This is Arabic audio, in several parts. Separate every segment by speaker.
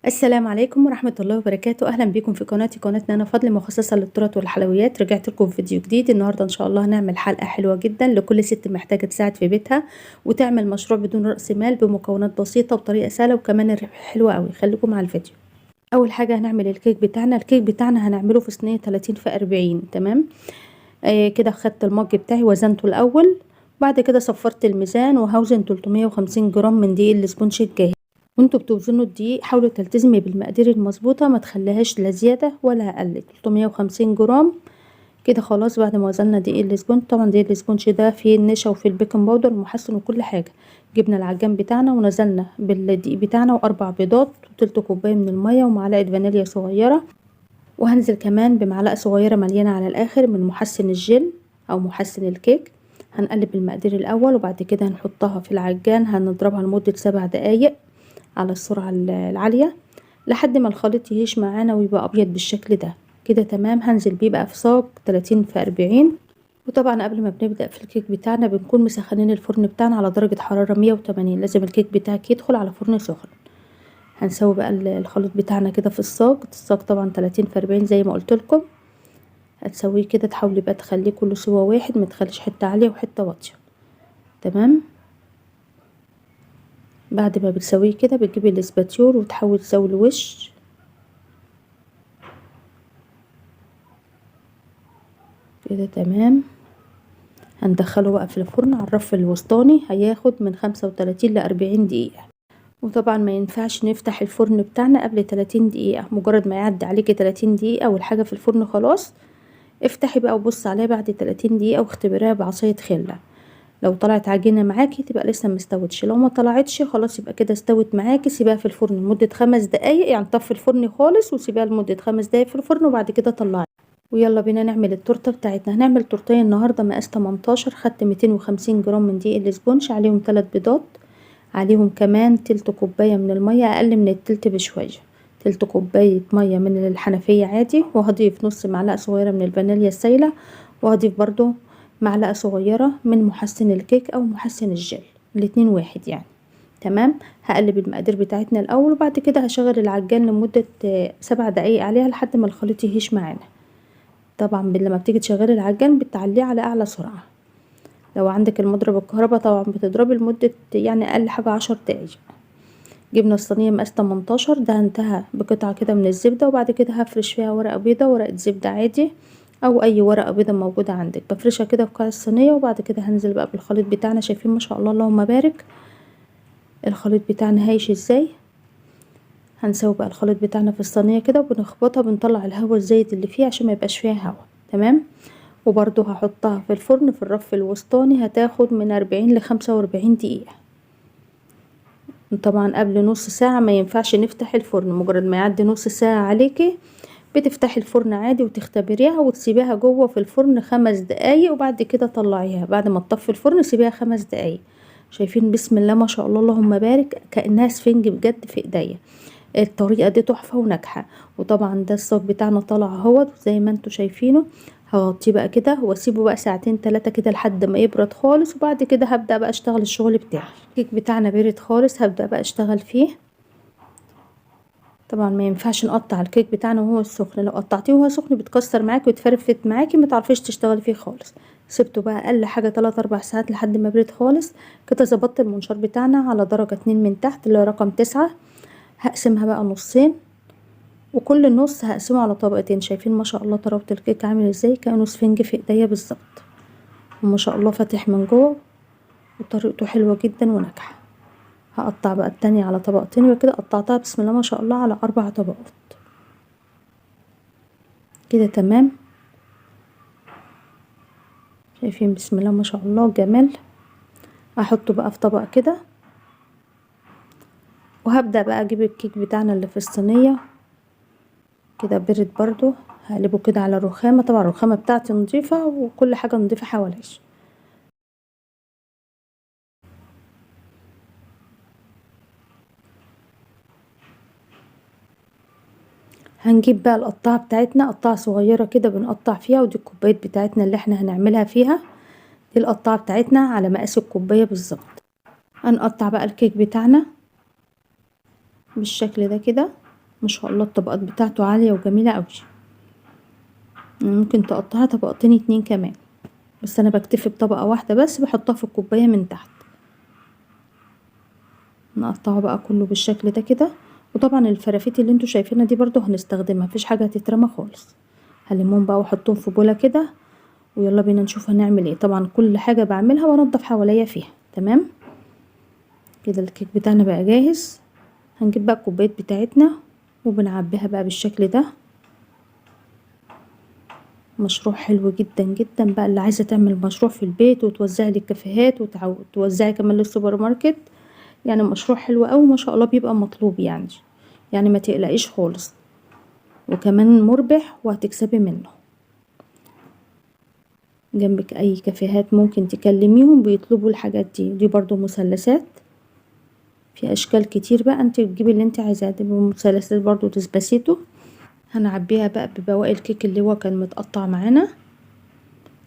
Speaker 1: السلام عليكم ورحمة الله وبركاته. أهلا بكم في قناة نانا فضل، مخصصة للتراث والحلويات. رجعت لكم في فيديو جديد. النهاردة إن شاء الله هنعمل حلقة حلوة جدا لكل ست محتاجة تساعد في بيتها وتعمل مشروع بدون رأس مال بمكونات بسيطة وبطريقة سهلة وكمان الربح حلوة قوي. خليكم مع الفيديو. أول حاجة هنعمل الكيك بتاعنا هنعمله في صينية 30 في 40. تمام. كده خدت المج بتاعي وزنته الأول، بعد كده صفرت الميزان وهوزن 350 جرام من دقيق الاسبونج الجاهز. وانتوا بتوزنوا الدقيق حاولوا تلتزمي بالمقادير المظبوطه، ما تخليهاش لا زياده ولا اقل. 350 جرام كده خلاص. بعد ما وزننا دقيق الاسبونج، طبعا دقيق الاسبونج ده فيه النشا وفيه البيكنج باودر محسن وكل حاجه. جبنا العجان بتاعنا ونزلنا بالدقيق بتاعنا واربع بيضات وتلت كوبايه من الميه ومعلقه فانيليا صغيره، وهنزل كمان بمعلقه صغيره مليانه على الاخر من محسن الجل او محسن الكيك. هنقلب المقادير الاول وبعد كده هنحطها في العجان، هنضربها لمده 7 دقايق على السرعة العالية لحد ما الخليط يهيش معانا ويبقى ابيض بالشكل ده. كده تمام. هنزل بيه بقى في صاج 30 في 40. وطبعا قبل ما بنبدأ في الكيك بتاعنا بنكون مسخنين الفرن بتاعنا على درجة حرارة 180. لازم الكيك بتاعك يدخل على فرن سخن. هنسوي بقى الخليط بتاعنا كده في الصاج طبعا 30 في 40 زي ما قلت لكم. هتسويه كده، تحاولي بقى تخليه كله سوا واحد، ما تخليش حتة عالية وحتة واطية. تمام. بعد ما بتسويه كده بتجيبي الاسباتيول وتحاول تسوي الوش كده. تمام. هندخله بقى في الفرن على الرف الوسطاني، هياخد من 35 ل40 دقيقة. وطبعا ما ينفعش نفتح الفرن بتاعنا قبل 30 دقيقة. مجرد ما يعدي عليكي 30 دقيقة والحاجة في الفرن خلاص، افتحي بقى وبص عليها بعد 30 دقيقة واختبريها بعصاية خلة. لو طلعت عجينة معاكي تبقى لسه مستوتش، لو ما طلعتش خلاص يبقى كده استوت معاكي. سيبها في الفرن لمدة 5 دقايق، يعني طفي الفرن خالص وسيبها لمدة 5 دقايق في الفرن وبعد كده طلعي. ويلا بينا نعمل التورته بتاعتنا. هنعمل تورتيه النهارده مقاس 18. خدت 250 جرام من دقيق الاسبونج، عليهم 3 بيضات، عليهم كمان تلت كوبايه من الميه، اقل من التلت بشويه، تلت كوبايه ميه من الحنفيه عادي. وهضيف نص معلقه صغيره من الفانيليا السايله، وهضيف برضو معلقه صغيره من محسن الكيك او محسن الجل، الاتنين واحد يعني. تمام. هقلب المقادير بتاعتنا الاول وبعد كده هشغل العجان لمده 7 دقايق عليها لحد ما الخليط يهيش معانا. طبعا لما بتيجي تشغلي العجان بتعليه على اعلى سرعة. لو عندك المضرب الكهرباء طبعا بتضربي لمدة يعني اقل حاجة 10 دقايق. جبنا الصينية مقاس 18، دهنتها بقطعة كده من الزبدة وبعد كده هفرش فيها ورقة بيضة، ورقة زبدة عادي او اي ورقة بيضة موجودة عندك. بفرشها كده في قاع الصينية وبعد كده هنزل بقى بالخليط بتاعنا. شايفين ما شاء الله اللهم بارك الخليط بتاعنا هايش ازاي. هنسوي بقى الخليط بتاعنا في الصينية كده وبنخبطها، بنطلع الهواء الزايد اللي فيه عشان ما يبقاش فيها هواء. تمام. وبرضو هحطها في الفرن في الرف الوسطاني، هتاخد من 40 ل45 دقيقة. طبعا قبل نص ساعة ما ينفعش نفتح الفرن. مجرد ما يعدي نص ساعة عليكي بتفتحي الفرن عادي وتختبريها وتسيبيها جوه في الفرن 5 دقايق وبعد كده طلعيها. بعد ما تطفي الفرن سيبيها 5 دقايق. شايفين بسم الله ما شاء الله اللهم بارك، كأنها سفنج بجد في ايديا. الطريقة دي تحفة وناجحة. وطبعا ده الصاج بتاعنا طالع اهوت زي ما انتوا شايفينه. هغطيه بقى كده واسيبه بقى ساعتين 3 كده لحد ما يبرد خالص، وبعد كده هبدأ بقى اشتغل الشغل بتاعي. الكيك بتاعنا برد خالص، هبدأ بقى اشتغل فيه. طبعا ما ينفعش نقطع الكيك بتاعنا وهو سخن، لو قطعتيه وهو سخن بتكسر معاكي وتفرفت معاكي، ما تعرفيش تشتغلي فيه خالص. سبته بقى اقل حاجه 3 4 ساعات لحد ما برد خالص. كده ظبطت المنشار بتاعنا على درجه 2 من تحت اللي هو رقم 9. هقسمها بقى نصين وكل نص هقسمه على طبقتين. شايفين ما شاء الله طراوه الكيك عامل ازاي، كأنه سفنج في ايديا بالظبط. وما شاء الله فاتح من جوه وطريقته حلوه جدا وناجحه. هقطع بقى التانية على طبقتين وكده قطعتها بسم الله ما شاء الله على 4 طبقات كده. تمام. شايفين بسم الله ما شاء الله جمال. هحطه بقى في طبق كده وهبدأ بقى اجيب الكيك بتاعنا اللي في الصينية كده برد برضو. هقلبه كده على الرخامة، طبعا الرخامة بتاعتي نظيفة وكل حاجة نظيفة حواليش. هنجيب بقى القطاعة بتاعتنا، قطاعة صغيرة كده بنقطع فيها، ودي الكوبايات بتاعتنا اللي احنا هنعملها فيها. دي القطاعة بتاعتنا على مقاس الكوباية بالظبط. هنقطع بقى الكيك بتاعنا بالشكل ده كده. ما شاء الله الطبقات بتاعته عالية وجميلة قوي. ممكن تقطعها طبقتين 2 كمان، بس انا بكتفي بطبقة واحدة بس بحطها في الكوباية من تحت. نقطعه بقى كله بالشكل ده كده. وطبعا الفرافيت اللي انتوا شايفينها دي برضو هنستخدمها، مفيش حاجة هتترمى خالص. هلمهم بقى واحطهم في بولة كده، ويلا بينا نشوف هنعمل ايه. طبعا كل حاجة بعملها وانضف حواليا فيها. تمام كده الكيك بتاعنا بقى جاهز. هنجيب بقى الكوبايات بتاعتنا وبنعبيها بقى بالشكل ده. مشروع حلو جدا جدا بقى، اللي عايزة تعمل مشروع في البيت وتوزعي للكافيهات وتوزعي كمان للسوبر ماركت، يعني مشروع حلو قوي ما شاء الله، بيبقى مطلوب يعني ما تقلقيش خالص، وكمان مربح وهتكسبي منه. جنبك اي كافيهات ممكن تكلميهم بيطلبوا الحاجات دي برضو مثلثات في اشكال كتير بقى، انت تجيبي اللي انت عايزاه. دي مثلثات برضو ديسباسيتو. هنعبيها بقى ببواقي الكيك اللي هو كان متقطع معانا.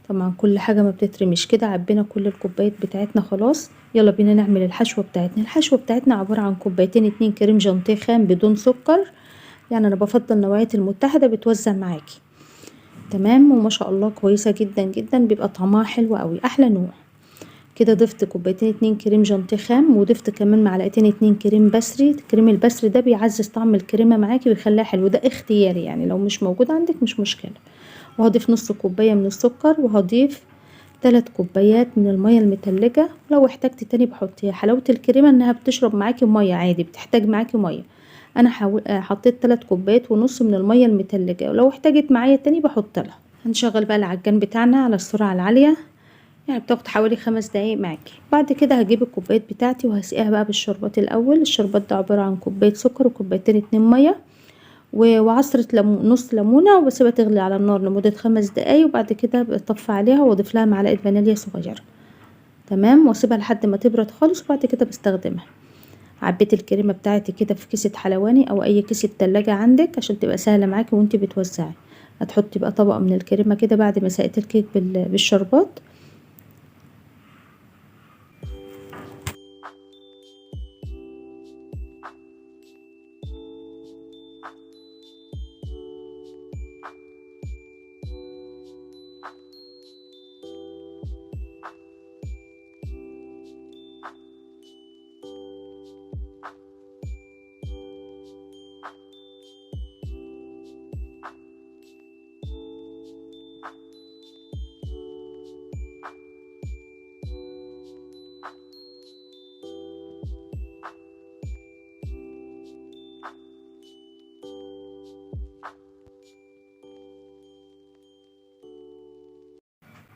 Speaker 1: طبعا كل حاجة ما بتترمش كده. عبينا كل الكوبايات بتاعتنا خلاص. يلا بينا نعمل الحشوة بتاعتنا. الحشوة بتاعتنا عبارة عن كوبايتين 2 كريم جانتيه خام بدون سكر، يعني انا بفضل نوعية المتحدة بتوزع معاكي. تمام وما شاء الله كويسة جدا جدا، بيبقى طعمها حلو قوي، احلى نوع. كده ضفت كوبايتين 2 كريم جانتيه خام، وضفت كمان معلقتين 2 كريم بسري. الكريم البسري ده بيعزز طعم الكريمة معاكي ويخليها حلو، ده اختياري يعني لو مش موجود عندك مش مشكلة. وهضيف نص كوباية من السكر، وهضيف 3 كوبايات من المية المتلجة. لو احتجت تاني بحطيها. حلاوة الكريمة انها بتشرب معاكي مية عادي، بتحتاج معاكي مية. انا حطيت 3 كوبايات ونص من المية المتلجة، ولو احتاجت معايا تاني بحط لها. هنشغل بقى العجان بتاعنا على السرعة العالية، يعني بتاخد حوالي 5 دقايق معاكي. بعد كده هجيب الكوبايات بتاعتي وهسقيها بقى بالشربات الاول. الشربات ده عبارة عن كوباية سكر وكوبايتين 2 مية وعصرة نص ليمونة، وبسيبها تغلي على النار لمدة 5 دقايق، وبعد كده بطفي عليها واضيف لها معلقة فانيليا صغيرة. تمام واسيبها لحد ما تبرد خالص، وبعد كده بستخدمها. عبيت الكريمة بتاعتي كده في كيسة حلواني او اي كيسة تلاجة عندك عشان تبقى سهلة معاكي وانتي بتوزعي. هتحطي بقى طبقة من الكريمة كده بعد ما سقيت الكيك بالشربات.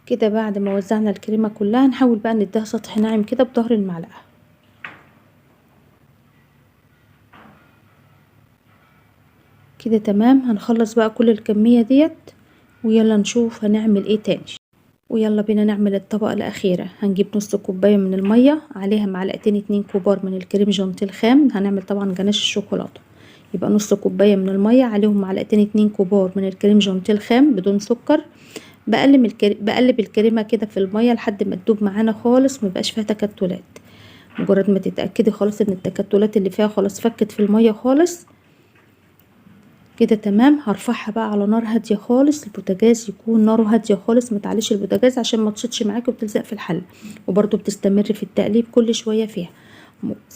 Speaker 1: كده بعد ما وزعنا الكريمة كلها نحاول بقى نديها سطح ناعم كده بظهر المعلقة. كده تمام. هنخلص بقى كل الكمية ديت ويلا نشوف هنعمل ايه تاني. ويلا بينا نعمل الطبقة الأخيرة. هنجيب نص كوباية من المية، عليها معلقتين 2 كبار من الكريم جانتيه الخام. هنعمل طبعا جناش الشوكولاتة. يبقى نص كوباية من المية عليهم معلقتين 2 كبار من الكريم جانتيه الخام بدون سكر. بقلب الكريمة كده في المية لحد ما تدوب معانا خالص، ميبقاش فيها تكتلات. مجرد ما تتأكدي خلاص ان التكتلات اللي فيها خلاص فكت في المية خالص كده تمام. هرفعها بقى على نار هاديه خالص. البوتاجاز يكون ناره هاديه خالص، ما تعليش البوتاجاز عشان ما تشطش معاكي وبتلزق في الحله، وبرده بتستمري في التقليب كل شويه فيها.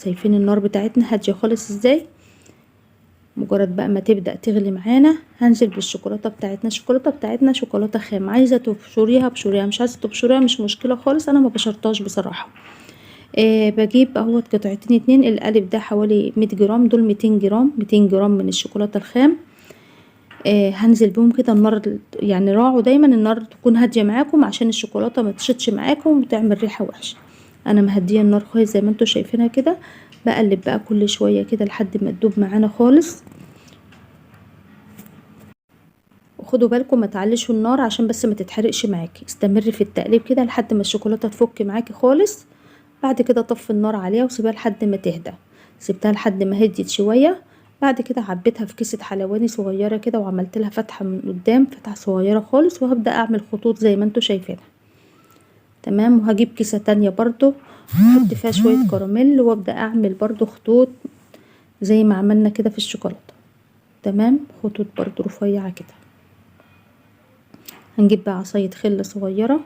Speaker 1: شايفين النار بتاعتنا هاديه خالص ازاي. مجرد بقى ما تبدا تغلي معانا هنزل بالشوكولاته بتاعتنا. الشوكولاته بتاعتنا شوكولاته خام، عايزه تبشريها بشوريها، مش عايزه تبشريها مش مشكله خالص، انا ما بشرتهاش بصراحه. بجيب اهوت قطعتين 2. القالب ده حوالي 100 جرام، دول 200 جرام. 200 جرام من الشوكولاته الخام. هنزل بهم كده. النار يعني راعوا دايما النار تكون هاديه معاكم عشان الشوكولاته ما تشطش معاكم وتعمل ريحه وحشه. انا مهديه النار خالص زي ما انتم شايفينها كده. بقلب بقى كل شويه كده لحد ما تدوب معانا خالص. وخدوا بالكم ما تعليشوا النار عشان بس ما تتحرقش معاكي. استمري في التقليب كده لحد ما الشوكولاته تفك معاكي خالص. بعد كده طفي النار عليها وسيبها لحد ما تهدى. سبتها لحد ما هديت شويه. بعد كده عبيتها في كيسة حلواني صغيرة كده، وعملت لها فتحة من قدام، فتحة صغيرة خالص، وهبدأ اعمل خطوط زي ما انتوا شايفينها. تمام وهجيب كيسة تانية برضو احط فيها شوية كراميل، وابدأ اعمل برضو خطوط زي ما عملنا كده في الشوكولاتة. تمام، خطوط برضو رفيعة كده. هنجيب بقى عصاية خل صغيرة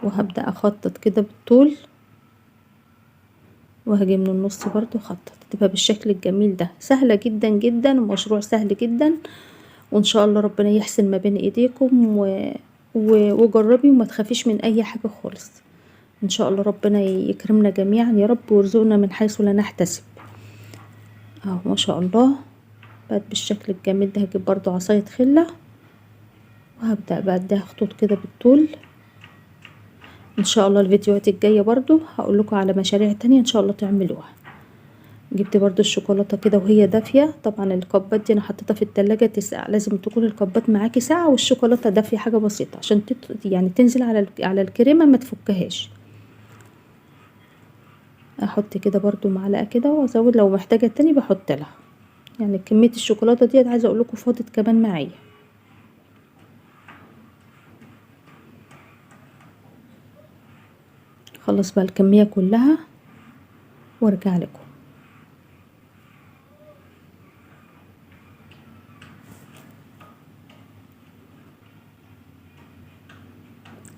Speaker 1: وهبدأ اخطط كده بالطول، وهجي من النص برضو اخطط، تبقى بالشكل الجميل ده. سهلة جدا جدا ومشروع سهل جدا، وان شاء الله ربنا يحسن ما بين ايديكم وجربي وما تخافيش من اي حاجة خالص. ان شاء الله ربنا يكرمنا جميعا يا رب، ويرزقنا من حيث لا نحتسب. اهو ما شاء الله بقت بالشكل الجميل ده. هجيب برضو عصاية خلة وهبدأ بقى اديها خطوط كده بالطول. ان شاء الله الفيديوهات الجاية برضو هقول لكم على مشاريع تانية ان شاء الله تعملوها. جبت برضو الشوكولاتة كده وهي دافية. طبعا الكبات دي انا حطيتها في التلاجة تسقع، لازم تكون الكبات معاكي ساعة والشوكولاتة دافية حاجة بسيطة عشان يعني تنزل على الكريمة ما تفكهاش. احط كده برضو معلقة كده وازود لو محتاجة تاني بحط لها. يعني كمية الشوكولاتة ديت عايزة اقول لكم فاضت كمان معايا. خلص بقى الكمية كلها وارجع لكم.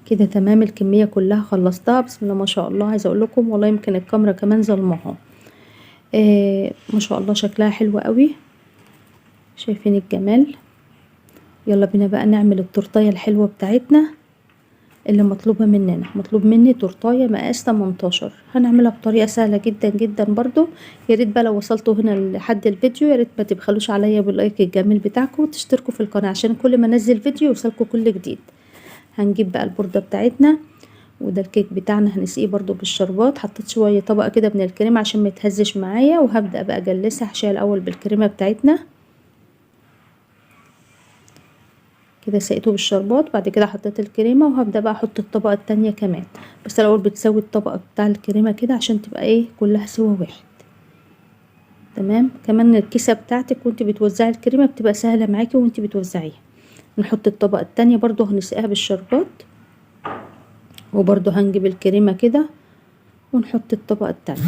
Speaker 1: كده تمام، الكمية كلها خلصتها. بسم الله ما شاء الله. عايزة اقول لكم والله يمكن الكاميرا كمان ظلمها. ما شاء الله شكلها حلو قوي. شايفين الجمال؟ يلا بينا بقى نعمل التورتايه الحلوة بتاعتنا اللي مطلوبة مننا. مطلوب مني تورتايه مقاس 18. هنعملها بطريقة سهلة جدا جدا برضو. يا ريت بقى لو وصلتوا هنا لحد الفيديو يا ريت ما تبخلوش عليا باللايك الجميل بتاعكم، وتشتركوا في القناة عشان كل ما انزل فيديو يوصلكوا كل جديد. هنجيب بقى البوردة بتاعتنا، وده الكيك بتاعنا هنسقيه برضو بالشربات. حطيت شوية طبقة كده من الكريمة عشان ما يتهزش معايا، وهبدأ بقى اجلسها. هحشيها الاول بالكريمة بتاعتنا كده، سقيته بالشربات. بعد كده حطيت الكريمه وهبدا بقى احط الطبقه التانية كمان. بس الاول بتسوي الطبقه بتاع الكريمه كده عشان تبقى ايه كلها سوا واحد. تمام. كمان الكيسه بتاعتك وانت بتوزعي الكريمه بتبقى سهله معاكي وانت بتوزعيها. نحط الطبقه التانية برضو هنسقيها بالشربات، وبرضو هنجيب الكريمه كده ونحط الطبقه التانية.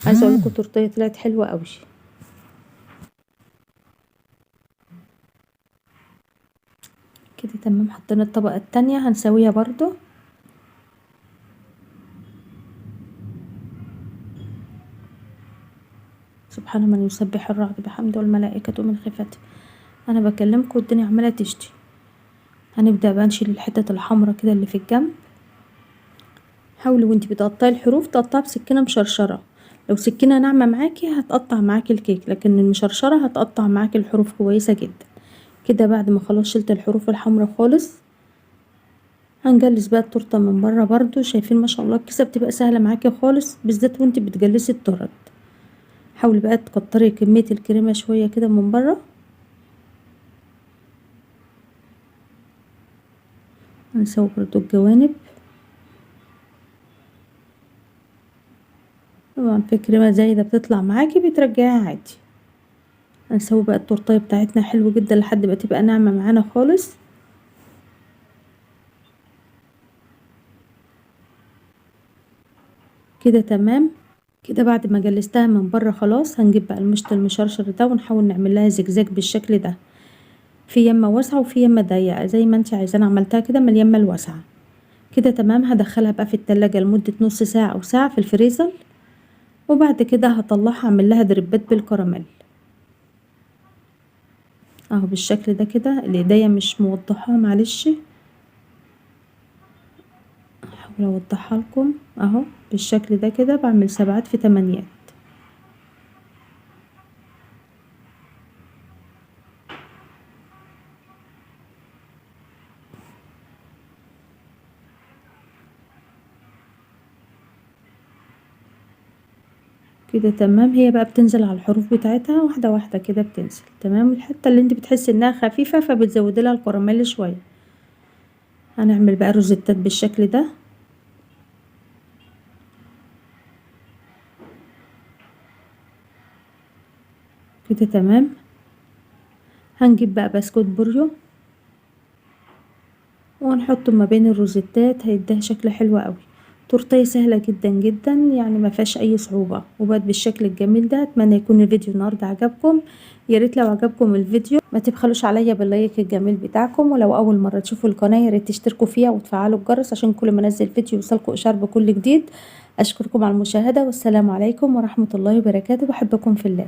Speaker 1: عايزه اقول لكم التورتيه طلعت حلوه قوي. كده تمام. حطينا الطبقه التانية هنسويها برضو. سبحان من يسبح الرعد بحمده والملائكة من خفته. انا بكلمكم والدنيا عماله تشتي. هنبدا بقى نشيل الحتت الحمراء كده اللي في الجنب. حاولي وانتي بتقطعي الحروف تقطعي بسكينه مشرشره. لو سكينه ناعمه معاكي هتقطع معاكي الكيك، لكن المشرشره هتقطع معاكي الحروف كويسه جدا. كده بعد ما خلاص شلت الحروف الحمراء خالص هنجلس بقى التورته من بره. برضو شايفين ما شاء الله الكيسه بتبقى سهله معاكي خالص، بالذات وانتي بتجلسي التورت. حاولي بقى تكتري كميه الكريمه شويه كده من بره. هنسوي برضو الجوانب. طبعا في كريمه زايده بتطلع معاكي بترجعيها عادي. هنسوي بقى التورتيه بتاعتنا حلو جدا لحد ما تبقى ناعمه معانا خالص. كده تمام. كده بعد ما جلستها من بره خلاص هنجيب بقى المشط المشرشر ده ونحاول نعمل لها زجزاج بالشكل ده، في يمه واسعه وفي يمه ضيقه زي ما انت عايزه. انا عملتها كده من اليمه الواسعه. كده تمام. هدخلها بقى في التلاجة لمده نص ساعه او ساعه في الفريزر، وبعد كده هطلعها اعمل لها دربات بالكراميل. اهو بالشكل ده كده. الايديا مش موضحاها معلش، احاول اوضحها لكم. اهو بالشكل ده كده بعمل 7 في 8. كده تمام. هي بقى بتنزل على الحروف بتاعتها واحده واحده كده بتنزل. تمام. الحته اللي انت بتحسي انها خفيفه فبتزودي لها الكراميل شويه. هنعمل بقى روزيتات بالشكل ده. كده تمام. هنجيب بقى بسكوت بوريو ونحطه ما بين الروزيتات، هيديها شكل حلو قوي. تورتيه سهلة جدا جدا، يعني ما فيهاش اي صعوبة، وبقت بالشكل الجميل ده. اتمنى يكون الفيديو النهارده عجبكم. يا ريت لو عجبكم الفيديو ما تبخلوش عليا باللايك الجميل بتاعكم، ولو اول مرة تشوفوا القناة يا ريت تشتركوا فيها وتفعلوا الجرس عشان كل ما انزل فيديو يوصلكم اشعار بكل جديد. اشكركم على المشاهدة، والسلام عليكم ورحمة الله وبركاته. بحبكم في الله.